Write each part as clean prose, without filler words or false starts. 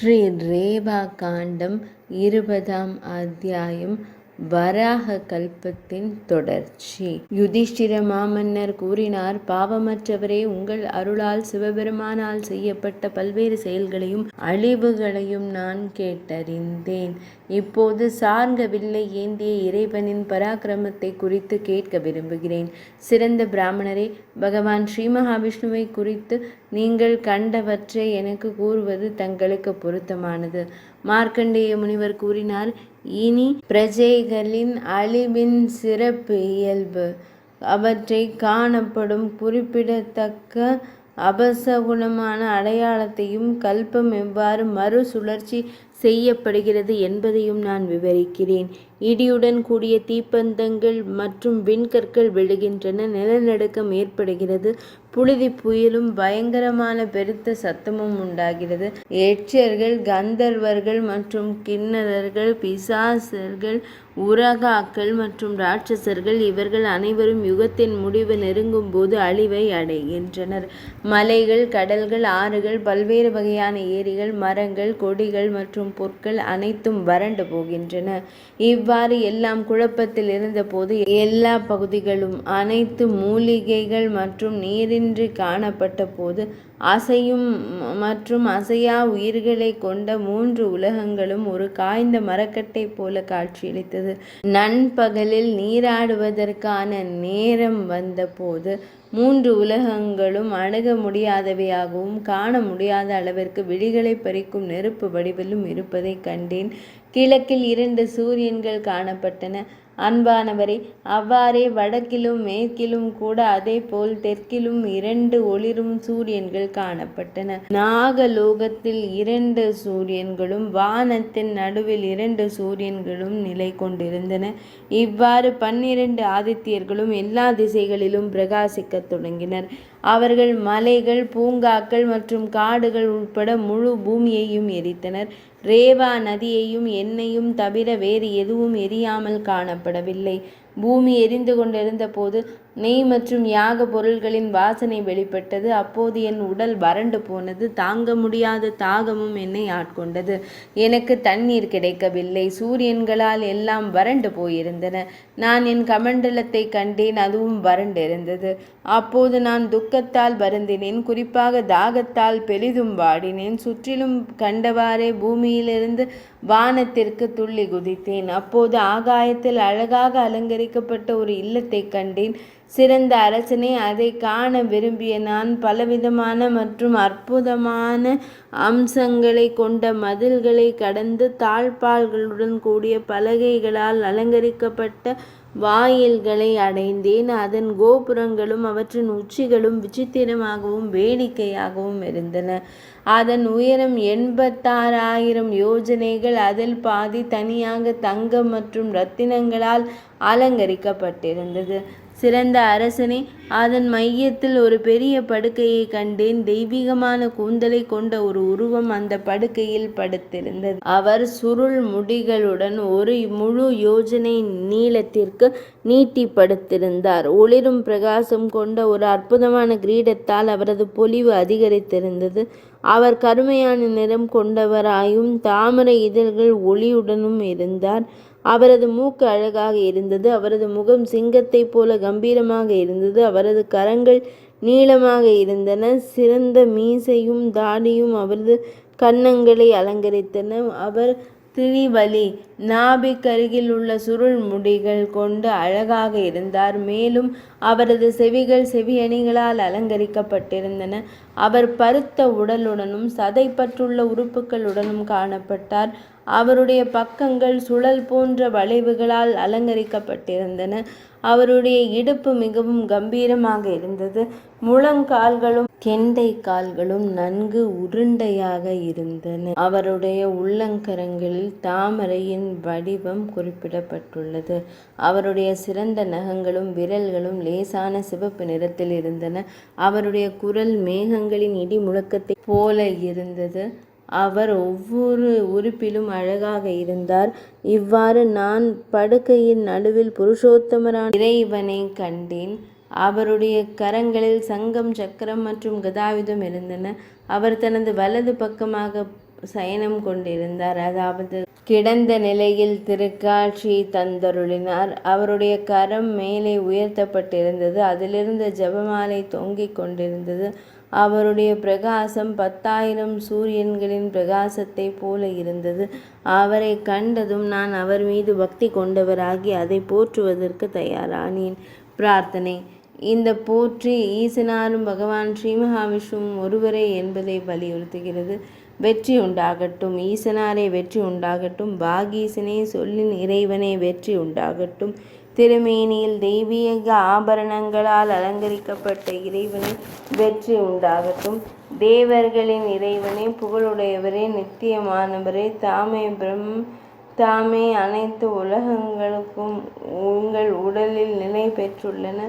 ஸ்ரீ ரேவா காண்டம் 20ஆம் அத்தியாயம். வராக கல்பத்தின் தொடர்ச்சி. யுதிஷ்டிர மாமன்னர் கூறினார், பாவமற்றவரே, உங்கள் அருளால் சிவபெருமானால் செய்யப்பட்ட பல்வேறு செயல்களையும் அழிவுகளையும் நான் கேட்டறிந்தேன். இப்போது சார்ந்த வில்லை ஏந்திய இறைவனின் பராக்கிரமத்தை குறித்து கேட்க விரும்புகிறேன். சிறந்த பிராமணரே, பகவான் ஸ்ரீ மகாவிஷ்ணுவை குறித்து நீங்கள் கண்டவற்றை எனக்கு கூறுவது தங்களுக்கு பொருத்தமானது. மார்க்கண்டேய முனிவர் கூறினார், இனி பிரஜைகளின் அழிவின் சிறப்பு இயல்பு, அவற்றை காணப்படும் குறிப்பிடத்தக்க அபசகுணமான அடையாளத்தையும் கல்பம் எவ்வாறு மறுசுழற்சி செய்யப்படுகிறது என்பதையும் நான் விவரிக்கிறேன். இடியுடன் கூடிய தீப்பந்தங்கள் மற்றும் விண்கற்கள் விழுகின்றன, நிலநடுக்கம் ஏற்படுகிறது, புழுதி புயலும் பயங்கரமான பெருத்த சத்தமும் உண்டாகிறது. எச்சர்கள், கந்தர்வர்கள் மற்றும் கிண்ணறர்கள், பிசாசர்கள், உரகாக்கள் மற்றும் ராட்சசர்கள், இவர்கள் அனைவரும் யுகத்தின் முடிவு நெருங்கும் போது அழிவை அடைகின்றனர். மலைகள், கடல்கள், ஆறுகள், பல்வேறு வகையான ஏரிகள், மரங்கள், கொடிகள் மற்றும் பொருட்கள் அனைத்தும் வறண்டு போகின்றன. இவ்வாறு எல்லாம் குழப்பத்தில் இருந்தபோது எல்லா பகுதிகளும் அனைத்து மூலிகைகள் மற்றும் நீரின்றி காணப்பட்ட போது அசையும் மற்றும் அசையா உயிர்களை கொண்ட 3 உலகங்களும் ஒரு காய்ந்த மரக்கட்டை போல காட்சியளித்தது. நண்பகலில் நீராடுவதற்கான நேரம் வந்தபோது 3 உலகங்களும் அணுக முடியாதவையாகவும் காண முடியாத அளவிற்கு விழிகளை பறிக்கும் நெருப்பு வடிவிலும் இருப்பதை கண்டேன். கிழக்கில் 2 சூரியன்கள் காணப்பட்டன. அன்பானவரே, அவ்வாறே வடக்கிலும் மேற்கிலும் கூட அதே போல் தெற்கிலும் 2 ஒளிரும் சூரியன்கள் காணப்பட்டன. நாகலோகத்தில் 2 சூரியன்களும் வானத்தின் நடுவில் 2 சூரியன்களும் நிலை கொண்டிருந்தன. இவ்வாறு 12 ஆதித்யர்களும் எல்லா திசைகளிலும் பிரகாசிக்கத் தொடங்கினர். அவர்கள் மலைகள், பூங்காக்கள் மற்றும் காடுகள் உட்பட முழு பூமியையும் எரித்தனர். ரேவா நதியையும் எண்ணெயும் தவிர வேறு எதுவும் எரியாமல் காணப்படவில்லை. பூமி எரிந்து கொண்டிருந்த போது நெய் மற்றும் யாக பொருள்களின் வாசனை வெளிப்பட்டது. அப்போது என் உடல் வறண்டு போனது. தாங்க முடியாத தாகமும் என்னை ஆட்கொண்டது. எனக்கு தண்ணீர் கிடைக்கவில்லை. சூரியன்களால் எல்லாம் வறண்டு போயிருந்தன. நான் என் கமண்டலத்தை கண்டேன், அதுவும் வறண்டிருந்தது. அப்போது நான் துக்கத்தால் வருந்தினேன். குறிப்பாக தாகத்தால் பெரிதும் வாடினேன். சுற்றிலும் கண்டவாறே பூமியிலிருந்து வானத்திற்கு துள்ளி குதித்தேன். அப்போது ஆகாயத்தில் அழகாக அலங்கரிக்கப்பட்ட ஒரு இல்லத்தை கண்டேன். சிறந்த அரசனே, அதை காண விரும்பிய நான் பலவிதமான மற்றும் அற்புதமான அம்சங்களை கொண்ட மதில்களை கடந்து தாழ்பால்களுடன் கூடிய பலகைகளால் அலங்கரிக்கப்பட்ட வாயில்களை அடைந்தேன். அதன் கோபுரங்களும் அவற்றின் உச்சிகளும் விசித்திரமாகவும் வேடிக்கையாகவும் இருந்தன. அதன் உயரம் 86,000 யோஜனைகள். அதில் பாதி தனியாக தங்கம் மற்றும் இரத்தினங்களால் அலங்கரிக்கப்பட்டிருந்தது. சிறந்த அரசனே, அதன் மையத்தில் ஒரு பெரிய படுக்கையை கண்டேன். தெய்வீகமான கூந்தலை கொண்ட ஒரு உருவம் அந்த படுக்கையில் படுத்திருந்தது. அவர் சுருள் முடிகளுடன் ஒரு முழு யோஜனை நீளத்திற்கு நீட்டி படுத்திருந்தார். ஒளிரும் பிரகாசம் கொண்ட ஒரு அற்புதமான கிரீடத்தால் அவரது பொலிவு அதிகரித்திருந்தது. அவர் கருமையான நிறம் கொண்டவராயும் தாமரை இதழ்கள் ஒளியுடனும் இருந்தார். அவரது மூக்கு அழகாக இருந்தது. அவரது முகம் சிங்கத்தைப் போல கம்பீரமாக இருந்தது. அவரது கரங்கள் நீளமாக இருந்தன. சிறந்த மீசையும் தாடியும் அவரது கன்னங்களை அலங்கரித்தன. அவர் திரிவலி நாபிக்கருகில் உள்ள சுருள் முடிகள் கொண்டு அழகாக இருந்தார். மேலும் அவரது செவிகள் செவியணிகளால் அலங்கரிக்கப்பட்டிருந்தன. அவர் பருத்த உடலுடனும் சதைப்பற்றுள்ள உறுப்புகளுடனும் காணப்பட்டார். அவருடைய பக்கங்கள் சுழல் போன்ற வளைவுகளால் அலங்கரிக்கப்பட்டிருந்தன. அவருடைய இடுப்பு மிகவும் கம்பீரமாக இருந்தது. முழங்கால்களும் கெண்டை கால்களும் நன்கு உருண்டையாக இருந்தன. அவருடைய உள்ளங்கரங்களில் தாமரையின் வடிவம் குறிப்பிடப்பட்டுள்ளது. அவருடைய சிறந்த நகங்களும் விரல்களும் லேசான சிவப்பு நிறத்தில் இருந்தன. அவருடைய குரல் மேகங்களின் இடி முழக்கத்தை போல இருந்தது. அவர் ஒவ்வொரு உறுப்பிலும் அழகாக இருந்தார். இவ்வாறு நான் படுக்கையின் நடுவில் புருஷோத்தமரான இறைவனை கண்டேன். அவருடைய கரங்களில் சங்கம், சக்கரம் மற்றும் கதாயுதம் இருந்தன. அவர் தனது வலது பக்கமாக சயனம் கொண்டிருந்தார். அதாவது கிடந்த நிலையில் திருக்காட்சி தந்தருளினார். அவருடைய கரம் மேலே உயர்த்தப்பட்டிருந்தது. அதிலிருந்து ஜெபமாலை தொங்கிக் கொண்டிருந்தது. அவருடைய பிரகாசம் 10,000 சூரியன்களின் பிரகாசத்தை போல இருந்தது. அவரை கண்டதும் நான் அவர் மீது பக்தி கொண்டவராகி அதை போற்றுவதற்கு தயாரானேன். பிரார்த்தனை. இந்த போற்றி ஈசனாரும் பகவான் ஸ்ரீ மகாவிஷ்ணுவும் ஒருவரே என்பதை வலியுறுத்துகிறது. வெற்றி உண்டாகட்டும். ஈசனாரே வெற்றி உண்டாகட்டும். பாகீசனே சொல்லின் இறைவனே வெற்றி உண்டாகட்டும். திருமேனியில் தெய்வீக ஆபரணங்களால் அலங்கரிக்கப்பட்ட இறைவனே வெற்றி உண்டாகட்டும். தேவர்களின் இறைவனே, புகழுடையவரே, நித்தியமானவரே, தாமே அனைத்து உலகங்களுக்கும் உங்கள் உடலில் நிலை பெற்றுள்ளன.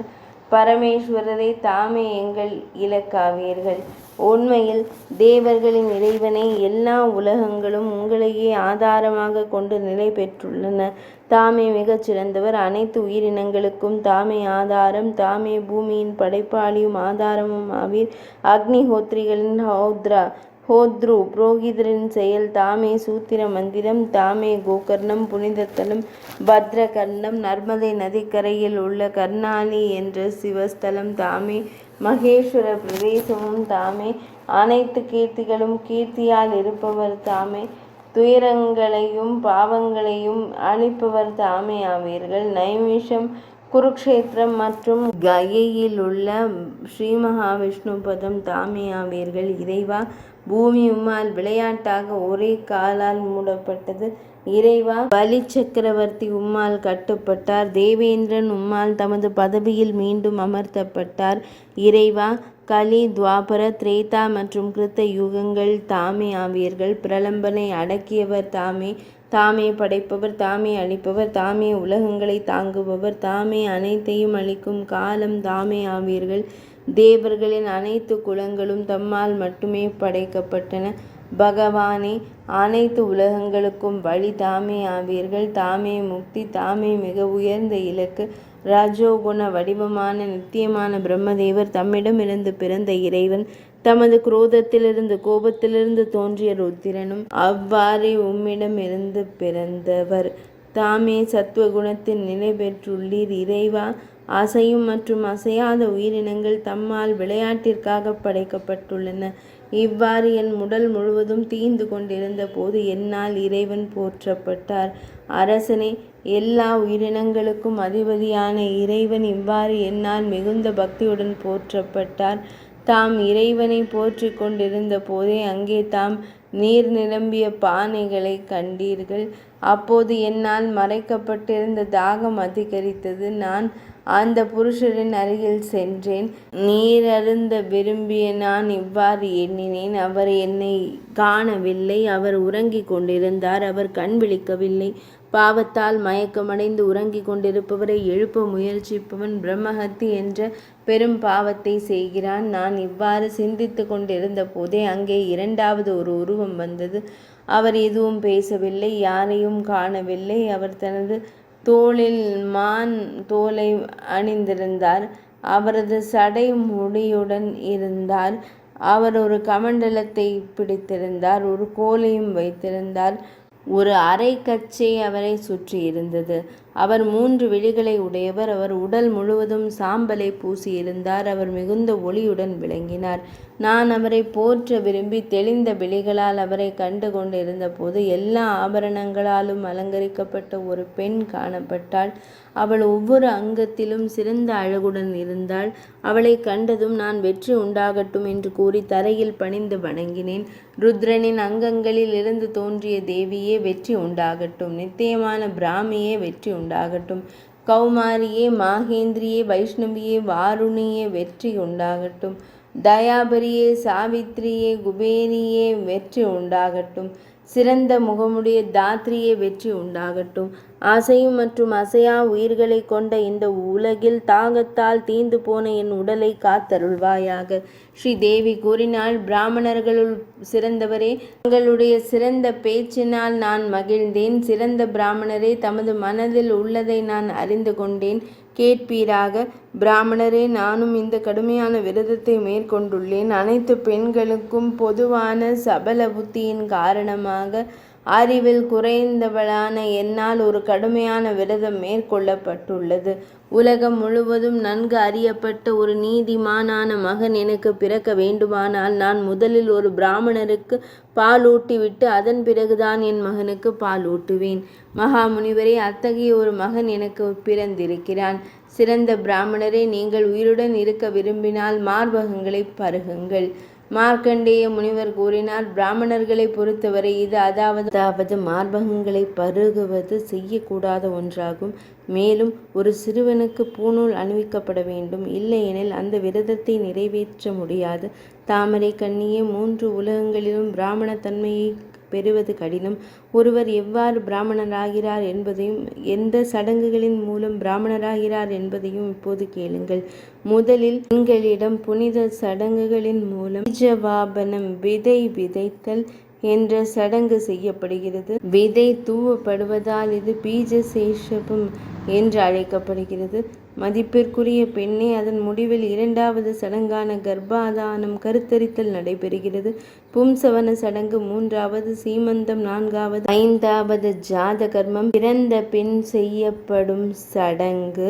பரமேஸ்வரரை தாமே எங்கள் இலக்காவீர்கள். உண்மையில் தேவர்களின் இறைவனை, எல்லா உலகங்களும் உங்களையே ஆதாரமாக கொண்டு நிலை பெற்றுள்ளன. தாமே மிகச் சிறந்தவர். அனைத்து உயிரினங்களுக்கும் தாமே ஆதாரம். தாமே பூமியின் படைப்பாளியும் ஆதாரமும் ஆவீர். அக்னிஹோத்ரிகளின் ஹோத்ரு புரோகிதரின் செயல். தாமே சூத்திர மந்திரம். தாமே கோகர்ணம், புனிதத்தலம், பத்ரகர்ணம், நர்மதை நதிக்கரையில் உள்ள கர்ணாலி என்ற சிவஸ்தலம். தாமே மகேஸ்வர பிரதேசமும். தாமே அனைத்து கீர்த்திகளும். கீர்த்தியால் இருப்பவர் தாமே. துயரங்களையும் பாவங்களையும் அழிப்பவர் தாமே ஆவீர்கள். நைமிஷம், குருக்ஷேத்திரம் மற்றும் கயையில் உள்ள ஸ்ரீ மகாவிஷ்ணு பதம் தாமே ஆவீர்கள். இறைவா, பூமி உம்மால் விளையாட்டாக ஒரே காலால் மூடப்பட்டது. இறைவா, பலி சக்கரவர்த்தி உம்மால் கட்டுப்பட்டார். தேவேந்திரன் உம்மால் தமது பதவியில் மீண்டும் அமர்த்தப்பட்டார். இறைவா, கலி, துவாபர, திரேதா மற்றும் கிருத்த யுகங்கள் தாமே ஆவீர்கள். பிரலம்பனை அடக்கியவர் தாமே. தாமே படைப்பவர், தாமே அழிப்பவர், தாமே உலகங்களை தாங்குபவர், தாமே அனைத்தையும் அளிக்கும் காலம் தாமே ஆவீர்கள். தேவர்களின் அனைத்து குலங்களும் தம்மால் மட்டுமே படைக்கப்பட்டன. பகவானே, அனைத்து உலகங்களுக்கும் வழி தாமே ஆவீர்கள். தாமே முக்தி. தாமே மிக உயர்ந்த இலக்கு. ரஜோகுண வடிவமான நித்தியமான பிரம்மதேவர், தம்மிடமிருந்து பிறந்த இறைவன், தமது குரோதத்திலிருந்து கோபத்திலிருந்து தோன்றிய ருத்திரனும் அவ்வாறே உம்மிடமிருந்து பிறந்தவர். தாமே சத்துவகுணத்தில் நிலை பெற்றுள்ளீர். இறைவா, அசையும் மற்றும் அசையாத உயிரினங்கள் தம்மால் விளையாட்டிற்காக படைக்கப்பட்டுள்ளன. இவ்வாறு என் உடல் முழுவதும் தீர்ந்து கொண்டிருந்த போது என்னால் இறைவன் போற்றப்பட்டார். அரசனே, எல்லா உயிரினங்களுக்கும் அதிபதியான இறைவன் இவ்வாறு என்னால் மிகுந்த பக்தியுடன் போற்றப்பட்டார். தாம் இறைவனை போற்றி கொண்டிருந்த போதே அங்கே தாம் நீர் நிரம்பிய பானைகளை கண்டீர்கள். அப்போது என்னால் மறைக்கப்பட்டிருந்த தாகம் அதிகரித்தது. நான் அந்த புருஷரின் அருகில் சென்றேன். நீர் அருந்த விரும்பிய நான் இவ்வாறு எண்ணினேன். அவர் என்னை காணவில்லை. அவர் உறங்கிக் கொண்டிருந்தார். அவர் கண் விழிக்கவில்லை. பாவத்தால் மயக்கமடைந்து உறங்கிக் கொண்டிருப்பவரை எழுப்ப முயற்சிப்பவன் பிரம்மஹத்தி என்ற பெரும் பாவத்தை செய்கிறான். நான் இவ்வாறு சிந்தித்து கொண்டிருந்த போதே அங்கே இரண்டாவது ஒரு உருவம் வந்தது. அவர் எதுவும் பேசவில்லை, யாரையும் காணவில்லை. அவர் தனது தோளில் மான் தோலை அணிந்திருந்தார். அவரது சடை முடியுடன் இருந்தார். அவர் ஒரு கமண்டலத்தை பிடித்திருந்தார். ஒரு கோலையும் வைத்திருந்தார். ஒரு அரை கச்சை அவரை சுற்றி இருந்தது. அவர் 3 விழிகளை உடையவர். அவர் உடல் முழுவதும் சாம்பலை பூசியிருந்தார். அவர் மிகுந்த ஒளியுடன் விளங்கினார். நான் அவரை போற்ற விரும்பி தெளிந்த விழிகளால் அவரை கண்டு கொண்டிருந்த போது எல்லா ஆபரணங்களாலும் அலங்கரிக்கப்பட்ட ஒரு பெண் காணப்பட்டாள். அவள் ஒவ்வொரு அங்கத்திலும் சிறந்த அழகுடன் இருந்தாள். அவளை கண்டதும் நான் வெற்றி உண்டாகட்டும் என்று கூறி தரையில் பணிந்து வணங்கினேன். ருத்ரனின் அங்கங்களில் இருந்து தோன்றிய தேவியே வெற்றி உண்டாகட்டும். நித்தியமான பிராமியே வெற்றி உண்டாகட்டும். கௌமாரியே, மாகேந்திரியே, வைஷ்ணவியே, வாருணியே வெற்றி உண்டாகட்டும். தயாபரியே, சாவித்ரியே, குபேரியே வெற்றி உண்டாகட்டும். சிறந்த முகமுடைய தாத்ரியே வெற்றி உண்டாகட்டும். அசையும் மற்றும் அசையா உயிர்களை கொண்ட இந்த உலகில் தாகத்தால் தீந்து போன என் உடலை காத்தருள்வாயாக. ஸ்ரீ தேவி கூறினாள், பிராமணர்களுள் சிறந்தவரே, உங்களுடைய சிறந்த பேச்சினால் நான் மகிழ்ந்தேன். சிறந்த பிராமணரே, தமது மனதில் உள்ளதை நான் அறிந்து கொண்டேன். கேட்பீராக. பிராமணரே, நானும் இந்த கடுமையான விரதத்தை மேற்கொண்டுள்ளேன். அனைத்து பெண்களுக்கும் பொதுவான சபல புத்தியின் காரணமாக அறிவில் குறைந்தவளான என்னால் ஒரு கடுமையான விரதம் மேற்கொள்ளப்பட்டுள்ளது. உலகம் முழுவதும் நன்கு அறியப்பட்ட ஒரு நீதிமானான மகன் எனக்கு பிறக்க வேண்டுமானால் நான் முதலில் ஒரு பிராமணருக்கு பாலூட்டிவிட்டு அதன் பிறகுதான் என் மகனுக்கு பாலூட்டுவேன். மகாமுனிவரே, அத்தகைய ஒரு மகன் எனக்கு பிறந்திருக்கிறான். சிறந்த பிராமணரே, நீங்கள் உயிருடன் இருக்க விரும்பினால் மார்பகங்களை பருகுங்கள். மார்க்கண்டேய முனிவர் கூறினார், பிராமணர்களை பொறுத்தவரை இது அதாவது மார்பகங்களை பருகுவது செய்யக்கூடாத ஒன்றாகும். மேலும் ஒரு சிறுவனுக்கு பூணூல் அணிவிக்கப்பட வேண்டும். இல்லையெனில் அந்த விரதத்தை நிறைவேற்ற முடியாது. தாமரை கண்ணியே, 3 உலகங்களிலும் பிராமணத்தன்மையை பெறுவது கடினம். ஒருவர் எவ்வாறு பிராமணராகிறார் என்பதையும் எந்த சடங்குகளின் மூலம் பிராமணராகிறார் என்பதையும் இப்போது கேளுங்கள். முதலில் எங்களிடம் புனித சடங்குகளின் மூலம் பீஜவாபனம், விதை விதைத்தல் என்ற சடங்கு செய்யப்படுகிறது. விதை தூவப்படுவதால் இது பீஜசேஷபம் என்று அழைக்கப்படுகிறது. மதிப்பிற்குரிய பெண்ணே, அதன் முடிவில் 2வது சடங்கான கர்ப்பாதானம், கருத்தரித்தல் நடைபெறுகிறது. பும்சவன சடங்கு 3வது, சீமந்தம் 4வது, 5வது ஜாத கர்மம், பிறந்த பின் செய்யப்படும் சடங்கு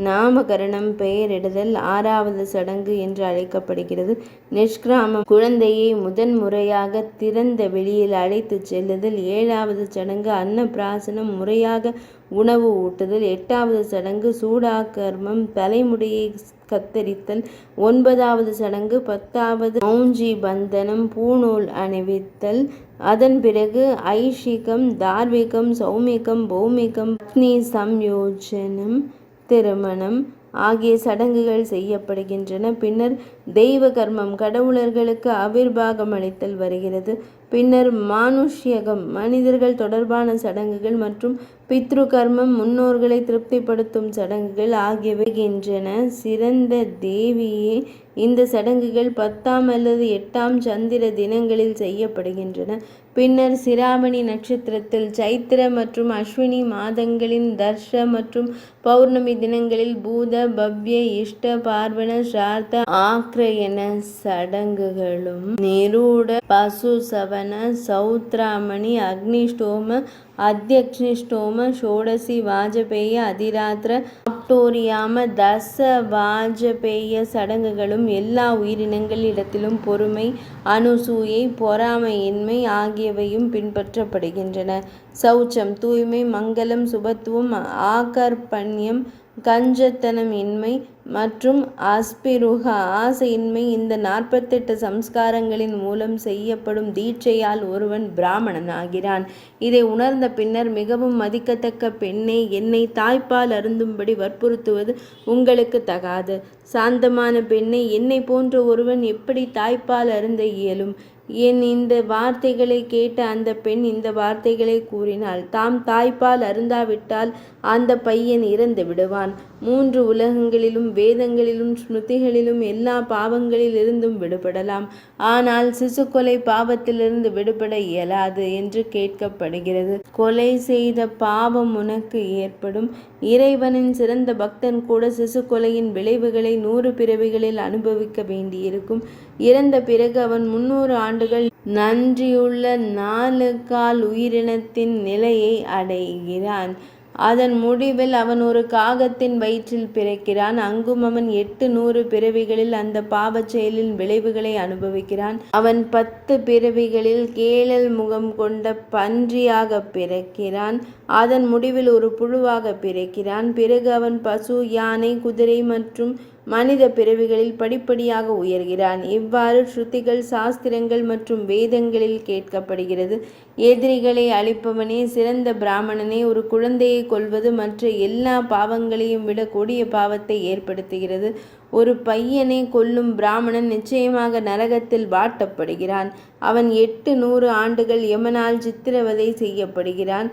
நாமகரணம், பெயரிடுதல் 6வது சடங்கு என்று அழைக்கப்படுகிறது. நிஷ்கிராமம், குழந்தையை முதன்முறையாக திறந்த வெளியில் அழைத்து செல்லுதல். 7வது சடங்கு அன்னப்பிராசனம், முறையாக உணவு ஊட்டுதல். 8வது சடங்கு சூடாகர்மம், தலைமுடியை கத்தரித்தல். 9வது சடங்கு 10வது மௌஞ்சி பந்தனம், பூணூல் அணிவித்தல். அதன் பிறகு ஐஷிகம், தார்விகம், சௌமிகம், பௌமிகம், பத்னி சம்யோஜனம், திருமணம் ஆகிய சடங்குகள் செய்யப்படுகின்றன. பின்னர் தெய்வ கர்மம், கடவுளர்களுக்கு அவிர்வாகம் அளித்தல் வருகிறது. பின்னர் மானுஷ்யகம், மனிதர்கள் தொடர்பான சடங்குகள் மற்றும் பித்ரு கர்மம், முன்னோர்களை திருப்திப்படுத்தும் சடங்குகள் ஆகியவை வருகின்றன. சிறந்த தேவியே, இந்த சடங்குகள் 10ஆம் அல்லது 8ஆம் சந்திர தினங்களில் செய்யப்படுகின்றன. பின்னர் சிராமணி நட்சத்திரத்தில், சைத்திர மற்றும் அஸ்வினி மாதங்களின் தர்ஷ மற்றும் பௌர்ணமி தினங்களில் பூத, பவ்ய, இஷ்ட, பார்வண, ஸ்ரார்த்த, ஆக்ரயண சடங்குகளும், நிரூட, பசு சவன, சௌத்ராமணி, அக்னிஷ்டோம, அத்தியக்னிஷ்டோம, ஷோடசி வாஜபேய, அதிராத்திர, ஆப்டோரியாம, தச வாஜபேய சடங்குகளும் எல்லா உயிரினங்களிடத்திலும் பொறுமை, அனுசூயை, பொறாமையின்மை ஆகியவையும் பின்பற்றப்படுகின்றன. சௌச்சம், தூய்மை, மங்களம், சுபத்துவம், ஆகர்பண்யம், கஞ்சத்தனம் இன்மை மற்றும் அஸ்பிருக, ஆசையின்மை இந்த 48 சம்ஸ்காரங்களின் மூலம் செய்யப்படும் தீட்சையால் ஒருவன் பிராமணன் ஆகிறான். இதை உணர்ந்த பின்னர், மிகவும் மதிக்கத்தக்க பெண்ணே, என்னை தாய்ப்பால் அருந்தும்படி வற்புறுத்துவது உங்களுக்கு தகாது. சாந்தமான பெண்ணே, என்னை போன்ற ஒருவன் எப்படி தாய்ப்பால் அருந்த இயலும்? என் இந்த வார்த்தைகளை கேட்ட அந்த பெண் இந்த வார்த்தைகளை கூறினாள், தாம் தாய்ப்பால் அருந்தாவிட்டால் அந்த பையன் இறந்து விடுவான். 3 உலகங்களிலும், வேதங்களிலும், ஸ்மிருதிகளிலும் எல்லா பாவங்களிலிருந்தும் விடுபடலாம். ஆனால் சிசு கொலை பாவத்திலிருந்து விடுபட இயலாது என்று கேட்கப்படுகிறது. கொலை செய்த பாவம் உனக்கு ஏற்படும். இறைவனின் சிறந்த பக்தன் கூட சிசு கொலையின் விளைவுகளை 100 பிறவிகளில் அனுபவிக்க வேண்டியிருக்கும். இறந்த பிறகு அவன் 300 ஆண்டுகள் நன்றியுள்ள 4 கால் உயிரினத்தின் நிலையை அடைகிறான். அதன் முடிவில் அவன் ஒரு காகத்தின் வயிற்றில் பிறக்கிறான். அங்கும் அவன் 800 பிறவிகளில் அந்த பாவச் செயலின் விளைவுகளை அனுபவிக்கிறான். அவன் 10 பிறவிகளில் கேழல் முகம் கொண்ட பன்றியாக பிறக்கிறான். அதன் முடிவில் ஒரு புழுவாக பிறக்கிறான். பிறகு அவன் பசு, யானை, குதிரை மற்றும் மனித பிறவிகளில் படிப்படியாக உயர்கிறான். இவ்வாறு ஸ்ருதிகள், சாஸ்திரங்கள் மற்றும் வேதங்களில் கேட்கப்படுகிறது. எதிரிகளை அழிப்பவனே, சிறந்த பிராமணனே, ஒரு குழந்தையை கொல்வது மற்ற எல்லா பாவங்களையும் விட கொடிய பாவத்தை ஏற்படுத்துகிறது. ஒரு பையனை கொல்லும் பிராமணன் நிச்சயமாக நரகத்தில் வாட்டப்படுகிறான். அவன் 800 ஆண்டுகள் யமனால் சித்திரவதை செய்யப்படுகிறான்.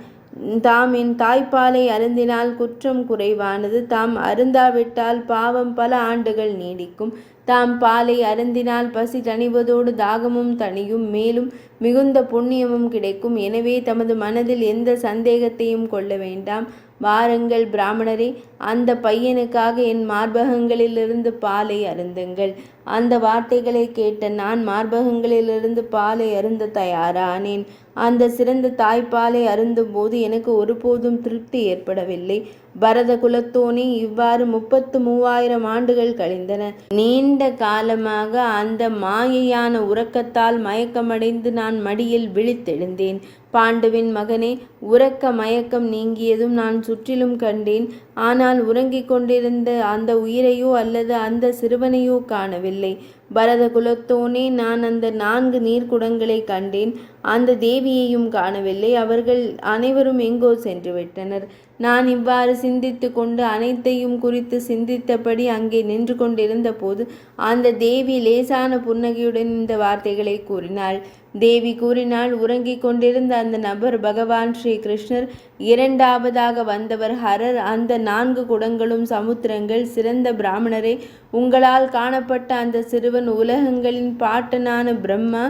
தாம் என் தாய்ப்பாலை அருந்தினால் குற்றம் குறைவானது. தாம் அருந்தாவிட்டால் பாவம் பல ஆண்டுகள் நீடிக்கும். தாம் பாலை அருந்தினால் பசி தணிவதோடு தாகமும் தணியும், மேலும் மிகுந்த புண்ணியமும் கிடைக்கும். எனவே தமது மனதில் எந்த சந்தேகத்தையும் கொள்ள வேண்டாம். வாருங்கள் பிராமணரே, அந்த பையனுக்காக என் மார்பகங்களிலிருந்து பாலை அருந்துங்கள். அந்த வார்த்தைகளை கேட்ட நான் மார்பகங்களிலிருந்து பாலை அருந்த தயாரானேன். அந்த சிறந்த தாய்ப்பாலை அருந்தும் போது எனக்கு ஒருபோதும் திருப்தி ஏற்படவில்லை. பரத குலத்தோனே, இவ்வாறு 33,000 ஆண்டுகள் கழிந்தன. நீண்ட காலமாக அந்த மாயையான உறக்கத்தால் மயக்கமடைந்து நான் மடியில் விழித்தெழுந்தேன். பாண்டுவின் மகனே, உறக்க மயக்கம் நீங்கியதும் நான் சுற்றிலும் கண்டேன். ஆனால் உறங்கிக் கொண்டிருந்த அந்த உயிரையோ அல்லது அந்த சிறுவனையோ காணவில்லை. பரத குலத்தோனே, நான் அந்த 4 நீர்க்குடங்களை கண்டேன். அந்த தேவியையும் காணவில்லை. அவர்கள் அனைவரும் எங்கோ சென்று விட்டனர். நான் இவ்வாறு சிந்தித்து கொண்டு அனைத்தையும் குறித்து சிந்தித்தபடி அங்கே நின்று கொண்டிருந்த போது அந்த தேவி லேசான புன்னகையுடன் இந்த வார்த்தைகளை கூறினாள். தேவி கூறினாள், உறங்கிக் கொண்டிருந்த அந்த நபர் பகவான் ஸ்ரீ கிருஷ்ணர். இரண்டாவதாக வந்தவர் ஹரர். அந்த 4 குடங்களும் சமுத்திரங்கள். சிறந்த பிராமணரே, உங்களால் காணப்பட்ட அந்த சிறுவன் உலகங்களின் பாட்டனான பிரம்மா.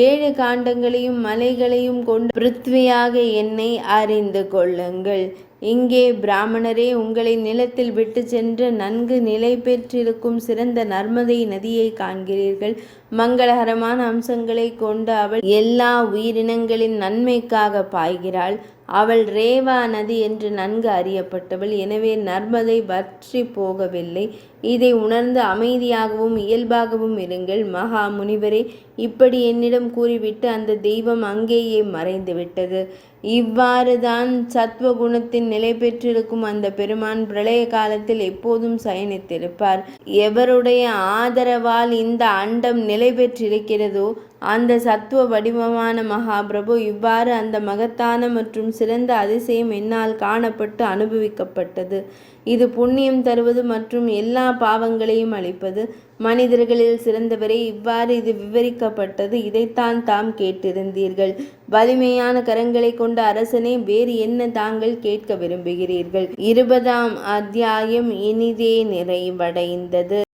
7 காண்டங்களையும் மலைகளையும் கொண்டு பிருத்வியாக என்னை அறிந்து கொள்ளுங்கள். இங்கே பிராமணரே, உங்களை நிலத்தில் விட்டு சென்று நன்கு நிலை பெற்றிருக்கும் சிறந்த நர்மதை நதியை காண்கிறீர்கள். மங்களகரமான அம்சங்களை கொண்டு அவள் எல்லா உயிரினங்களின் நன்மைக்காக பாய்கிறாள். அவள் ரேவா நதி என்று நன்கு அறியப்பட்டவள். எனவே நர்மதை வற்றி போகவில்லை. இதை உணர்ந்து அமைதியாகவும் இயல்பாகவும் இருங்கள். மகா முனிவரே, இப்படி என்னிடம் கூறிவிட்டு அந்த தெய்வம் அங்கேயே மறைந்து விட்டது. இவ்வாறு தான் சத்வகுணத்தின் நிலை பெற்றிருக்கும் அந்த பெருமான் பிரளய காலத்தில் எப்போதும் சயனித்திருப்பார். எவருடைய ஆதரவால் இந்த அண்டம் நிலை பெற்றிருக்கிறதோ அந்த சத்துவ வடிவமான மகாபிரபு இவ்வாறு அந்த மகத்தான மற்றும் சிறந்த அதிசயம் என்னால் காணப்பட்டு அனுபவிக்கப்பட்டது. இது புண்ணியம் தருவது மற்றும் எல்லா பாவங்களையும் அளிப்பது. மனிதர்களில் சிறந்தவரே, இவ்வாறு இது விவரிக்கப்பட்டது. இதைத்தான் தாம் கேட்டிருந்தீர்கள். வலிமையான கரங்களை கொண்ட அரசனே, வேறு என்ன தாங்கள் கேட்க விரும்புகிறீர்கள்? 20ஆம் அத்தியாயம் இனிதே நிறைவடைந்தது.